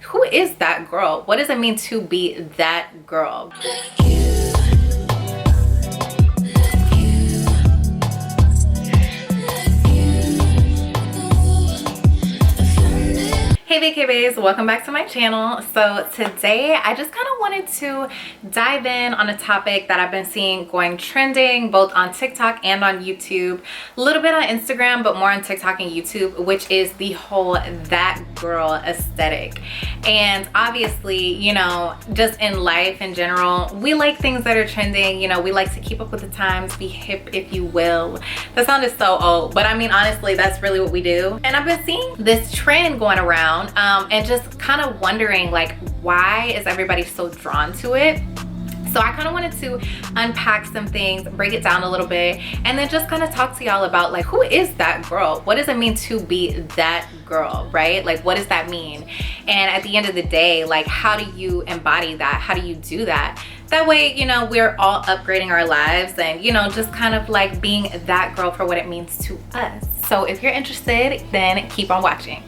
who is that girl? What does it mean to be that girl? Hey vacay baes, welcome back to my channel. So today I just kind of wanted to dive in on a topic that I've been seeing going trending both on TikTok and on YouTube, a little bit on Instagram but more on TikTok and YouTube, which is the whole that girl aesthetic. And obviously, you know, just in life in general, we like things that are trending. You know, we like to keep up with the times, be hip if you will. That sounded so old, but I mean honestly that's really what we do. And I've been seeing this trend going around and just kind of wondering, like, why is everybody so drawn to it? So I kind of wanted to unpack some things, break it down a little bit, and then just kind of talk to y'all about, like, who is that girl? What does it mean to be that girl, right? Like, what does that mean? And at the end of the day, like, how do you embody that? How do you do that? That way, you know, we're all upgrading our lives and, you know, just kind of like being that girl for what it means to us. So if you're interested, then keep on watching.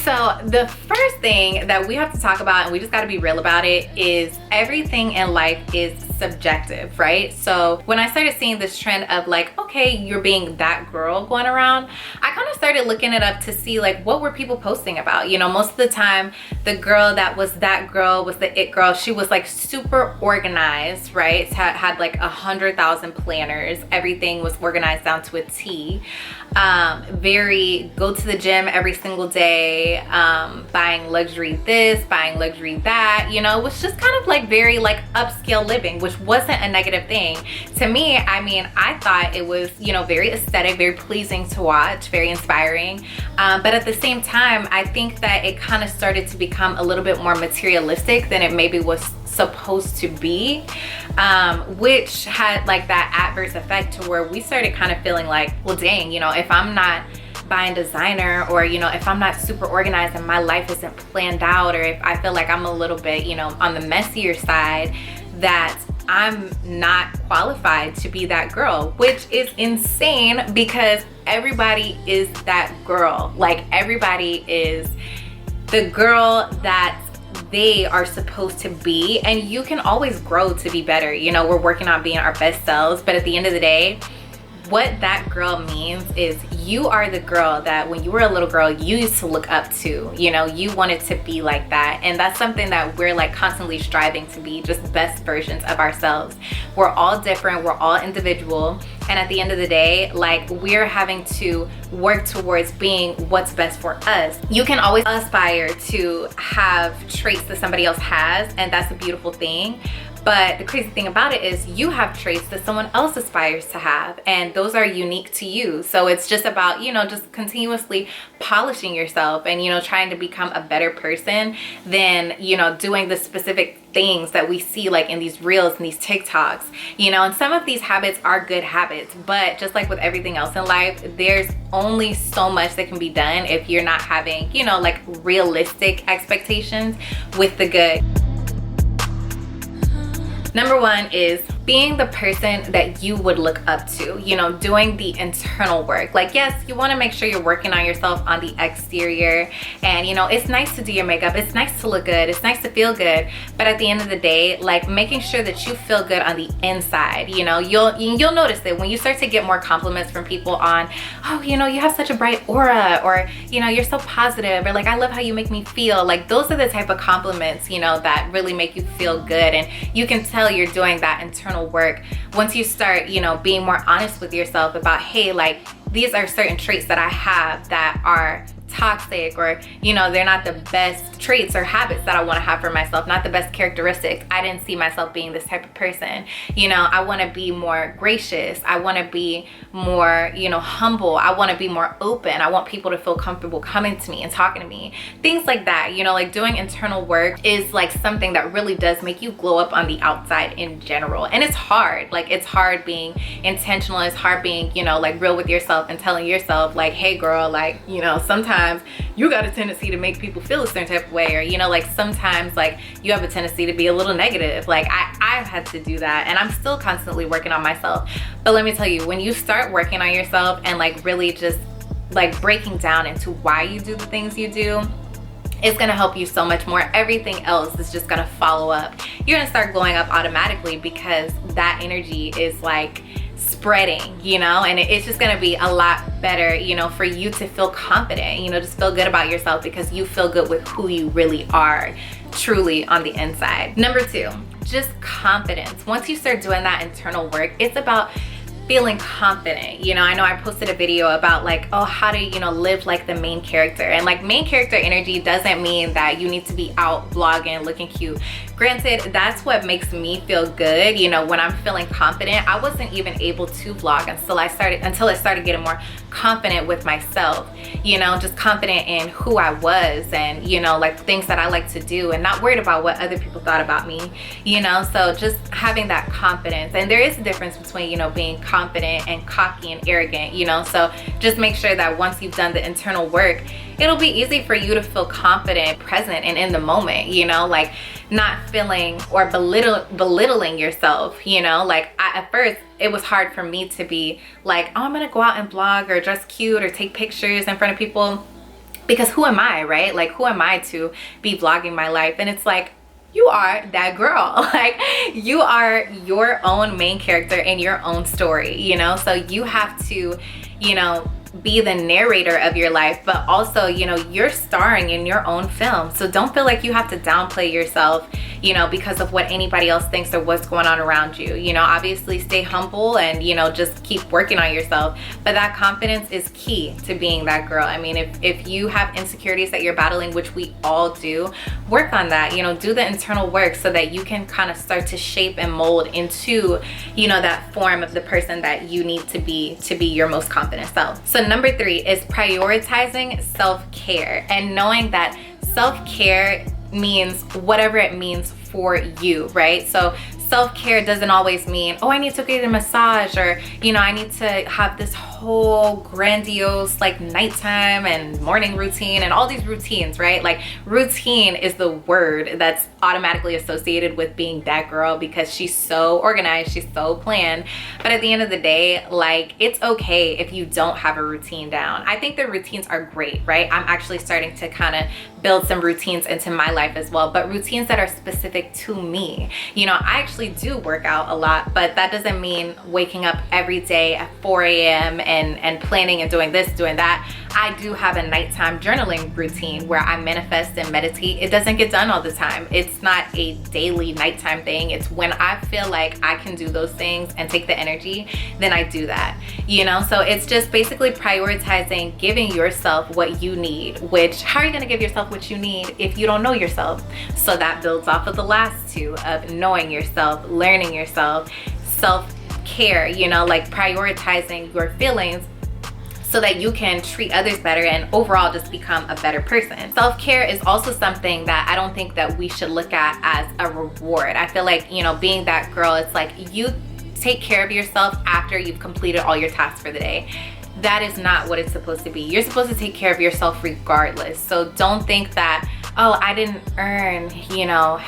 So the first thing that we have to talk about, and we just got to be real about it, is everything in life is subjective, right? So when I started seeing this trend of like, okay, you're being that girl going around, I kind of started looking it up to see like what were people posting about. You know, most of the time the girl that was that girl was the it girl. She was like super organized, right? Had like 100,000 planners. Everything was organized down to a T. Very go to the gym every single day, buying luxury this, buying luxury that. You know, it was just kind of like very like upscale living, which wasn't a negative thing to me. I mean, I thought it was, you know, very aesthetic, very pleasing to watch, very inspiring, but at the same time I think that it kind of started to become a little bit more materialistic than it maybe was supposed to be, which had like that adverse effect to where we started kind of feeling like, well dang, you know, if I'm not buying designer, or, you know, if I'm not super organized and my life isn't planned out, or if I feel like I'm a little bit, you know, on the messier side, that I'm not qualified to be that girl, which is insane because everybody is that girl. Like, everybody is the girl that they are supposed to be, and you can always grow to be better. You know, we're working on being our best selves, but at the end of the day, what that girl means is you are the girl that when you were a little girl you used to look up to. You know, you wanted to be like that, and that's something that we're like constantly striving to be, just best versions of ourselves. We're all different, we're all individual, and at the end of the day, like, we're having to work towards being what's best for us. You can always aspire to have traits that somebody else has, and that's a beautiful thing. But the crazy thing about it is you have traits that someone else aspires to have, and those are unique to you. So it's just about, you know, just continuously polishing yourself and, you know, trying to become a better person than, you know, doing the specific things that we see like in these reels and these TikToks, you know. And some of these habits are good habits, but just like with everything else in life, there's only so much that can be done if you're not having, you know, like realistic expectations with the good. Number one is being the person that you would look up to, you know, doing the internal work. Like, yes, you want to make sure you're working on yourself on the exterior, and, you know, it's nice to do your makeup, it's nice to look good, it's nice to feel good, but at the end of the day, like, making sure that you feel good on the inside. You know, you'll notice that when you start to get more compliments from people on, oh, you know, you have such a bright aura, or, you know, you're so positive, or like, I love how you make me feel. Like, those are the type of compliments, you know, that really make you feel good, and you can tell you're doing that internal work once you start, you know, being more honest with yourself about, hey, like, these are certain traits that I have that are toxic, or, you know, they're not the best traits or habits that I want to have for myself, not the best characteristics. I didn't see myself being this type of person. You know, I want to be more gracious, I want to be more, you know, humble, I want to be more open, I want people to feel comfortable coming to me and talking to me, things like that. You know, like, doing internal work is like something that really does make you glow up on the outside in general. And it's hard. Like, it's hard being intentional, it's hard being, you know, like, real with yourself and telling yourself, like, hey girl, like, you know, sometimes you got a tendency to make people feel a certain type of way, or, you know, like, sometimes like you have a tendency to be a little negative. Like, I've had to do that, and I'm still constantly working on myself. But let me tell you, when you start working on yourself and like really just like breaking down into why you do the things you do, it's gonna help you so much more. Everything else is just gonna follow up. You're gonna start glowing up automatically because that energy is like spreading, you know, and it's just gonna be a lot better, you know, for you to feel confident, you know, just feel good about yourself because you feel good with who you really are truly on the inside. Number 2, just confidence. Once you start doing that internal work, it's about feeling confident. You know, I know I posted a video about like, oh, how to, you know, live like the main character. And like main character energy doesn't mean that you need to be out vlogging, looking cute. Granted, that's what makes me feel good. You know, when I'm feeling confident, I wasn't even able to vlog until I started getting more confident with myself, you know, just confident in who I was and, you know, like things that I like to do and not worried about what other people thought about me, you know. So just having that confidence. And there is a difference between, you know, being confident and cocky and arrogant, you know. So just make sure that once you've done the internal work, it'll be easy for you to feel confident, present, and in the moment, you know, like not feeling or belittling yourself, you know. Like at first it was hard for me to be like, oh, I'm gonna go out and vlog or dress cute or take pictures in front of people, because who am I, right? Like who am I to be vlogging my life? And it's like, you are that girl. Like you are your own main character in your own story, you know. So you have to, you know, be the narrator of your life, but also, you know, you're starring in your own film. So don't feel like you have to downplay yourself, you know, because of what anybody else thinks or what's going on around you. You know, obviously stay humble and, you know, just keep working on yourself. But that confidence is key to being that girl. I mean, if you have insecurities that you're battling, which we all do, work on that, you know, do the internal work so that you can kind of start to shape and mold into, you know, that form of the person that you need to be your most confident self. So number 3 is prioritizing self-care and knowing that self-care means whatever it means for you, right? So self-care doesn't always mean, oh, I need to get a massage, or, you know, I need to have this whole grandiose like nighttime and morning routine and all these routines, right? Like routine is the word that's automatically associated with being that girl because she's so organized, she's so planned. But at the end of the day, like it's okay if you don't have a routine down. I think the routines are great, right? I'm actually starting to kind of build some routines into my life as well, but routines that are specific to me. You know, I actually do work out a lot, but that doesn't mean waking up every day at 4 a.m. and planning and doing this, doing that. I do have a nighttime journaling routine where I manifest and meditate. It doesn't get done all the time. It's not a daily nighttime thing. It's when I feel like I can do those things and take the energy, then I do that, you know? So it's just basically prioritizing giving yourself what you need, which how are you gonna give yourself what you need if you don't know yourself? So that builds off of the last 2 of knowing yourself, learning yourself, self-care, you know, like prioritizing your feelings so that you can treat others better and overall just become a better person. Self-care is also something that I don't think that we should look at as a reward. I feel like, you know, being that girl, it's like you take care of yourself after you've completed all your tasks for the day. That is not what it's supposed to be. You're supposed to take care of yourself regardless. So don't think that, oh, I didn't earn, you know,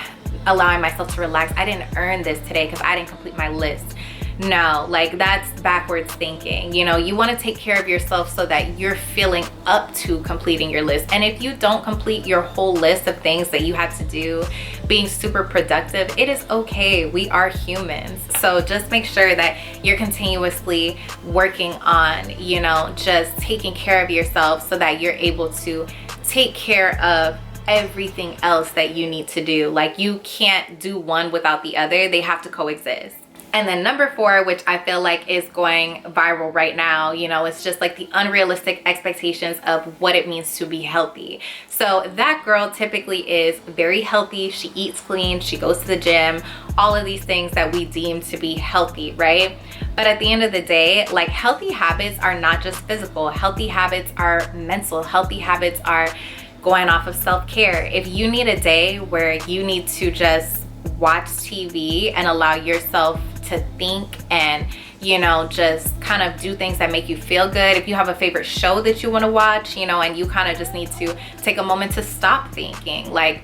allowing myself to relax. I didn't earn this today because I didn't complete my list. No, like that's backwards thinking. You know, you want to take care of yourself so that you're feeling up to completing your list. And if you don't complete your whole list of things that you have to do, being super productive, it is okay. We are humans. So just make sure that you're continuously working on, you know, just taking care of yourself so that you're able to take care of everything else that you need to do. Like you can't do one without the other. They have to coexist. And then number 4, which I feel like is going viral right now, you know, it's just like the unrealistic expectations of what it means to be healthy. So that girl typically is very healthy. She eats clean, she goes to the gym, all of these things that we deem to be healthy, right? But at the end of the day, like healthy habits are not just physical. Healthy habits are mental. Healthy habits are going off of self-care. If you need a day where you need to just watch TV and allow yourself to think and, you know, just kind of do things that make you feel good. If you have a favorite show that you want to watch, you know, and you kind of just need to take a moment to stop thinking, like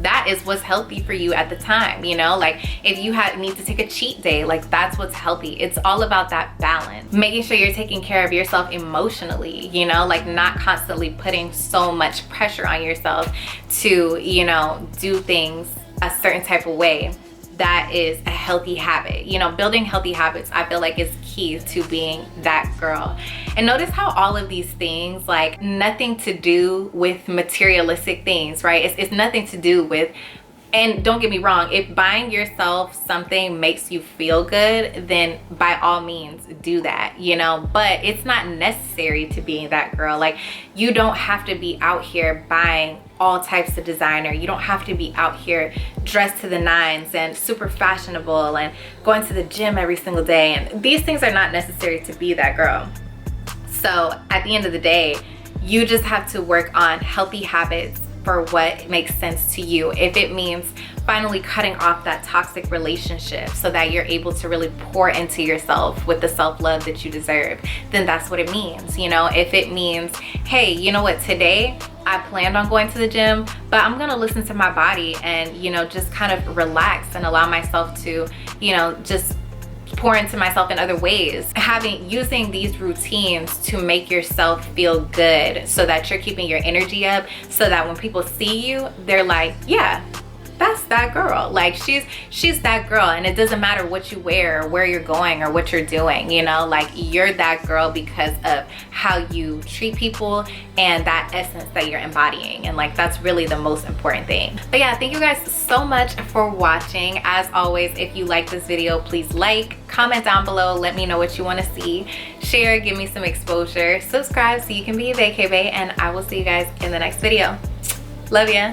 that is what's healthy for you at the time, you know? Like if you need to take a cheat day, like that's what's healthy. It's all about that balance, making sure you're taking care of yourself emotionally, you know, like not constantly putting so much pressure on yourself to, you know, do things a certain type of way. That is a healthy habit. You know, building healthy habits, I feel like, is key to being that girl. And notice how all of these things, like nothing to do with materialistic things, right? It's nothing to do with, and don't get me wrong, if buying yourself something makes you feel good, then by all means do that, you know, but it's not necessary to being that girl. Like you don't have to be out here buying all types of designer. You don't have to be out here dressed to the nines and super fashionable and going to the gym every single day. And these things are not necessary to be that girl. So at the end of the day, you just have to work on healthy habits for what makes sense to you. If it means finally cutting off that toxic relationship so that you're able to really pour into yourself with the self-love that you deserve, then that's what it means. You know, if it means, hey, you know what, today I planned on going to the gym, but I'm gonna listen to my body and, you know, just kind of relax and allow myself to, you know, just pour into myself in other ways. Using these routines to make yourself feel good so that you're keeping your energy up, so that when people see you, they're like, yeah, that's that girl. Like she's that girl, and it doesn't matter what you wear or where you're going or what you're doing, you know, like you're that girl because of how you treat people and that essence that you're embodying. And like that's really the most important thing. But yeah, thank you guys so much for watching. As always, if you like this video, please like, comment down below, let me know what you want to see, share, give me some exposure, subscribe so you can be a vacay bae, and I will see you guys in the next video. Love ya.